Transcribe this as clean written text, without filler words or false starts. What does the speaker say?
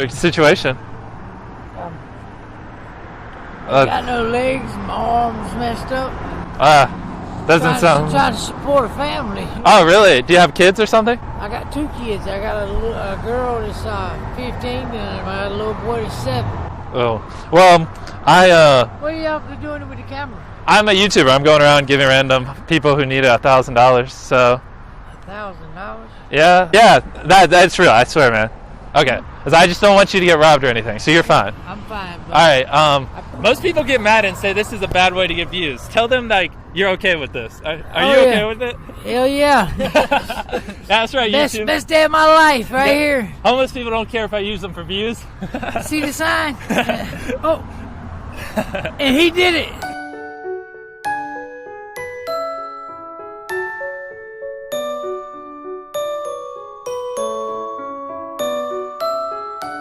situation? Got no legs, my arms messed up. Doesn't sound. Trying to support a family. Oh, really? Do you have kids or something? I got 2 kids. I got a girl that's 15, and I got a little boy that's 7. Oh, well, What are you up to doing with the camera? I'm a YouTuber. I'm going around giving random people who need $1,000. So. $1,000? Yeah, that's real. I swear, man. Okay, because I just don't want you to get robbed or anything. So you're fine. I'm fine. All right. Most people get mad and say this is a bad way to get views. Tell them like you're okay with this. Are you okay with it? Hell yeah. That's right. YouTube. Best day of my life, right here. Homeless people don't care if I use them for views. See the sign? Oh, and he did it.